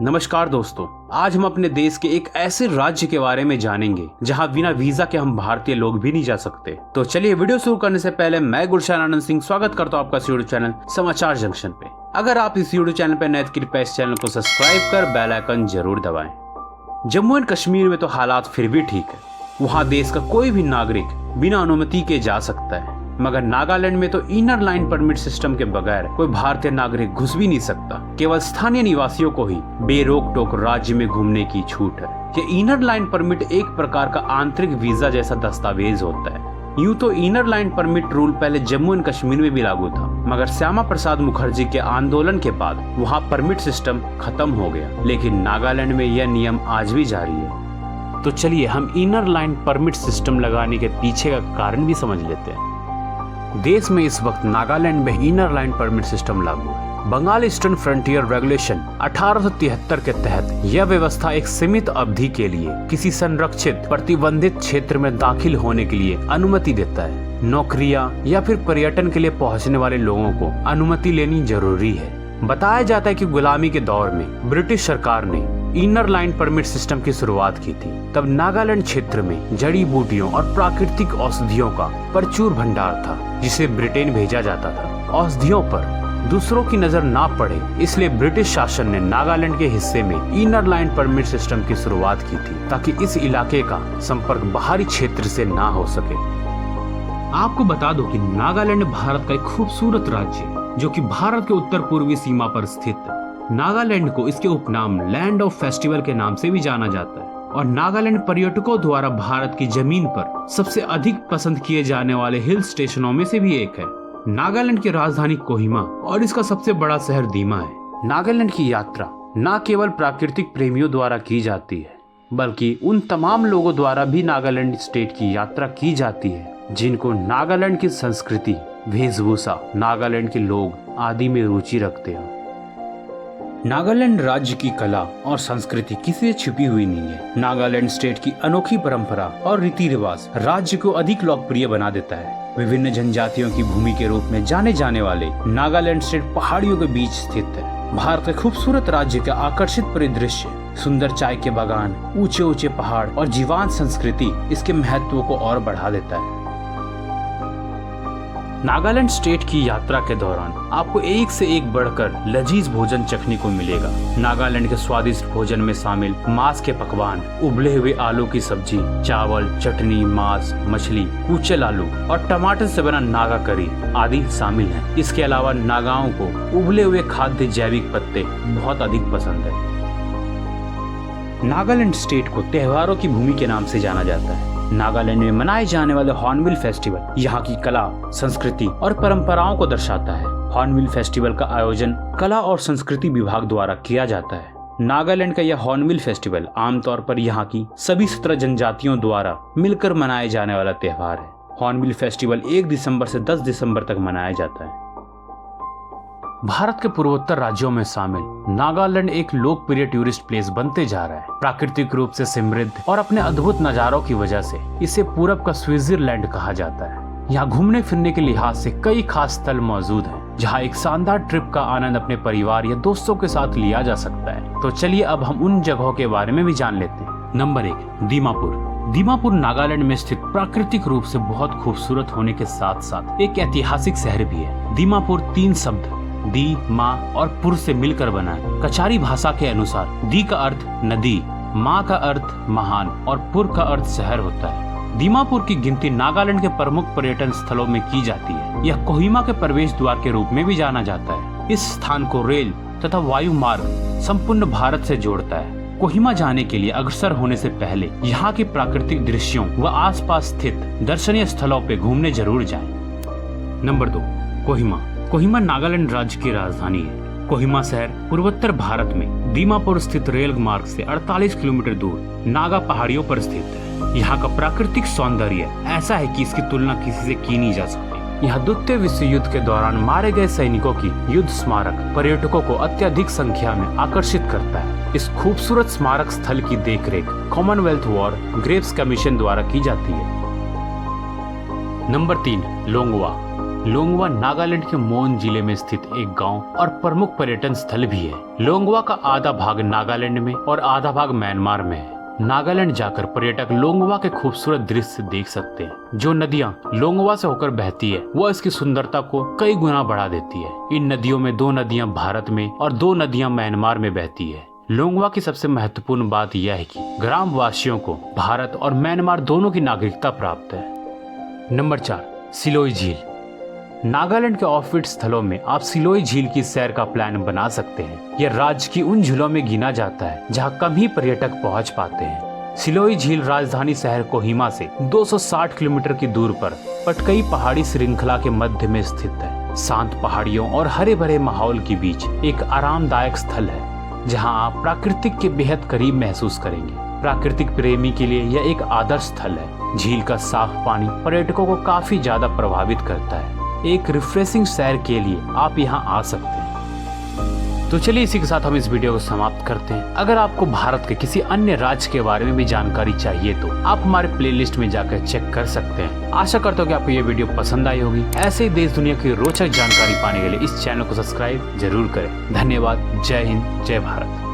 नमस्कार दोस्तों, आज हम अपने देश के एक ऐसे राज्य के बारे में जानेंगे जहां बिना वीजा के हम भारतीय लोग भी नहीं जा सकते। तो चलिए वीडियो शुरू करने से पहले मैं गुलशन आनंद सिंह स्वागत करता हूं आपका यूट्यूब चैनल समाचार जंक्शन पे। अगर आप इस यूट्यूब चैनल पे नए, कृपया इस चैनल को सब्सक्राइब कर बेल आइकन जरूर दबाएं। जम्मू एंड कश्मीर में तो हालात फिर भी ठीक है, वहाँ देश का कोई भी नागरिक बिना अनुमति के जा सकता है, मगर नागालैंड में तो इनर लाइन परमिट सिस्टम के बगैर कोई भारतीय नागरिक घुस भी नहीं सकता। केवल स्थानीय निवासियों को ही बेरोक टोक राज्य में घूमने की छूट है। ये इनर लाइन परमिट एक प्रकार का आंतरिक वीजा जैसा दस्तावेज होता है। यूँ तो इनर लाइन परमिट रूल पहले जम्मू एंड कश्मीर में भी लागू था, मगर श्यामा प्रसाद मुखर्जी के आंदोलन के बाद वहाँ परमिट सिस्टम खत्म हो गया, लेकिन नागालैंड में यह नियम आज भी जारी है। तो चलिए हम इनर लाइन परमिट सिस्टम लगाने के पीछे का कारण भी समझ लेते हैं। देश में इस वक्त नागालैंड में इनर लाइन परमिट सिस्टम लागू है। बंगाल ईस्टर्न फ्रंटियर रेगुलेशन 1873 के तहत यह व्यवस्था एक सीमित अवधि के लिए किसी संरक्षित प्रतिबंधित क्षेत्र में दाखिल होने के लिए अनुमति देता है। नौकरियां या फिर पर्यटन के लिए पहुंचने वाले लोगों को अनुमति लेनी जरूरी है। बताया जाता है कि गुलामी के दौर में ब्रिटिश सरकार ने इनर लाइन परमिट सिस्टम की शुरुआत की थी। तब नागालैंड क्षेत्र में जड़ी बूटियों और प्राकृतिक औषधियों का प्रचुर भंडार था, जिसे ब्रिटेन भेजा जाता था। औषधियों पर दूसरों की नजर ना पड़े, इसलिए ब्रिटिश शासन ने नागालैंड के हिस्से में इनर लाइन परमिट सिस्टम की शुरुआत की थी, ताकि इस इलाके का संपर्क बाहरी क्षेत्र से ना हो सके। आपको बता दो कि नागालैंड भारत का एक खूबसूरत राज्य है, जो कि भारत के उत्तर पूर्वी सीमा पर स्थित है। नागालैंड को इसके उपनाम लैंड ऑफ फेस्टिवल के नाम से भी जाना जाता है, और नागालैंड पर्यटकों द्वारा भारत की जमीन पर सबसे अधिक पसंद किए जाने वाले हिल स्टेशनों में से भी एक है। नागालैंड की राजधानी कोहिमा और इसका सबसे बड़ा शहर दीमा है। नागालैंड की यात्रा न केवल प्राकृतिक प्रेमियों द्वारा की जाती है, बल्कि उन तमाम लोगों द्वारा भी नागालैंड स्टेट की यात्रा की जाती है जिनको नागालैंड की संस्कृति, वेशभूषा, नागालैंड के लोग आदि में रुचि रखते हैं। नागालैंड राज्य की कला और संस्कृति किसी से छिपी हुई नहीं है। नागालैंड स्टेट की अनोखी परंपरा और रीति रिवाज राज्य को अधिक लोकप्रिय बना देता है। विभिन्न जनजातियों की भूमि के रूप में जाने जाने वाले नागालैंड स्टेट पहाड़ियों के बीच स्थित है। भारत के खूबसूरत राज्य का आकर्षित परिदृश्य, सुंदर चाय के बागान, ऊंचे ऊंचे पहाड़ और जीवंत संस्कृति इसके महत्व को और बढ़ा देता है। नागालैंड स्टेट की यात्रा के दौरान आपको एक से एक बढ़कर लजीज भोजन चखने को मिलेगा। नागालैंड के स्वादिष्ट भोजन में शामिल मांस के पकवान, उबले हुए आलू की सब्जी, चावल, चटनी, मांस, मछली, कुचल आलू और टमाटर से बना नागा करी आदि शामिल हैं। इसके अलावा नागाओं को उबले हुए खाद्य जैविक पत्ते बहुत अधिक पसंद है। नागालैंड स्टेट को त्योहारों की भूमि के नाम से जाना जाता है। नागालैंड में मनाए जाने वाले हॉर्नबिल फेस्टिवल यहाँ की कला, संस्कृति और परंपराओं को दर्शाता है। हॉर्नबिल फेस्टिवल का आयोजन कला और संस्कृति विभाग द्वारा किया जाता है। नागालैंड का यह हॉर्नबिल फेस्टिवल आमतौर पर यहाँ की सभी 17 जनजातियों द्वारा मिलकर मनाए जाने वाला त्योहार है। हॉर्नबिल फेस्टिवल 1 दिसंबर से 10 दिसंबर तक मनाया जाता है। भारत के पूर्वोत्तर राज्यों में शामिल नागालैंड एक लोकप्रिय टूरिस्ट प्लेस बनते जा रहा है। प्राकृतिक रूप से समृद्ध और अपने अद्भुत नजारों की वजह से इसे पूरब का स्विट्जरलैंड कहा जाता है। यहाँ घूमने फिरने के लिहाज से कई खास स्थल मौजूद हैं, जहाँ एक शानदार ट्रिप का आनंद अपने परिवार या दोस्तों के साथ लिया जा सकता है। तो चलिए अब हम उन जगहों के बारे में भी जान लेते हैं। नंबर 1, दीमापुर। दीमापुर नागालैंड में स्थित प्राकृतिक रूप से बहुत खूबसूरत होने के साथ साथ एक ऐतिहासिक शहर भी है। दीमापुर 3 शब्द दी, माँ और पुर से मिलकर बना है। कचारी भाषा के अनुसार दी का अर्थ नदी, माँ का अर्थ महान और पुर का अर्थ शहर होता है। दीमापुर की गिनती नागालैंड के प्रमुख पर्यटन स्थलों में की जाती है। यह कोहिमा के प्रवेश द्वार के रूप में भी जाना जाता है। इस स्थान को रेल तथा वायु मार्ग संपूर्ण भारत से जोड़ता है। कोहिमा जाने के लिए अग्रसर होने से पहले यहाँ के प्राकृतिक दृश्यों व आसपास स्थित दर्शनीय स्थलों पे घूमने जरूर जाएं। नंबर 2, कोहिमा। कोहिमा नागालैंड राज्य की राजधानी है। कोहिमा शहर पूर्वोत्तर भारत में दीमापुर स्थित रेल मार्ग से 48 किलोमीटर दूर नागा पहाड़ियों पर स्थित है। यहाँ का प्राकृतिक सौंदर्य ऐसा है कि इसकी तुलना किसी से की नहीं जा सकती। यहाँ द्वितीय विश्व युद्ध के दौरान मारे गए सैनिकों की युद्ध स्मारक पर्यटकों को अत्यधिक संख्या में आकर्षित करता है। इस खूबसूरत स्मारक स्थल की देखरेख कॉमनवेल्थ वॉर ग्रेव्स कमीशन द्वारा की जाती है। नंबर 3, लोंगवा। लोंगवा नागालैंड के मोन जिले में स्थित एक गांव और प्रमुख पर्यटन स्थल भी है। लोंगवा का आधा भाग नागालैंड में और आधा भाग म्यांमार में है। नागालैंड जाकर पर्यटक लोंगवा के खूबसूरत दृश्य देख सकते हैं। जो नदियां लोंगवा से होकर बहती है वह इसकी सुंदरता को कई गुना बढ़ा देती है। इन नदियों में 2 नदियां भारत में और 2 नदियां म्यांमार में बहती है। लोंगवा की सबसे महत्वपूर्ण बात यह है कि ग्राम वासियों को भारत और म्यांमार दोनों की नागरिकता प्राप्त है। नंबर 4, सिलोई झील। नागालैंड के ऑफबीट स्थलों में आप सिलोई झील की सैर का प्लान बना सकते हैं। यह राज्य की उन झीलों में गिना जाता है जहां कम ही पर्यटक पहुंच पाते हैं। सिलोई झील राजधानी शहर कोहिमा से 260 किलोमीटर की दूर पर पटकई पहाड़ी श्रृंखला के मध्य में स्थित है। शांत पहाड़ियों और हरे भरे माहौल के बीच एक आरामदायक स्थल है जहां आप प्रकृति के बेहद करीब महसूस करेंगे। प्राकृतिक प्रेमी के लिए यह एक आदर्श स्थल है। झील का साफ पानी पर्यटकों को काफी ज्यादा प्रभावित करता है। एक रिफ्रेशिंग सैर के लिए आप यहाँ आ सकते हैं। तो चलिए इसी के साथ हम इस वीडियो को समाप्त करते हैं। अगर आपको भारत के किसी अन्य राज्य के बारे में भी जानकारी चाहिए तो आप हमारे प्लेलिस्ट में जाकर चेक कर सकते हैं। आशा करता हूँ कि आपको ये वीडियो पसंद आई होगी। ऐसे ही देश दुनिया की रोचक जानकारी पाने के लिए इस चैनल को सब्सक्राइब जरूर करें। धन्यवाद। जय हिंद, जय भारत।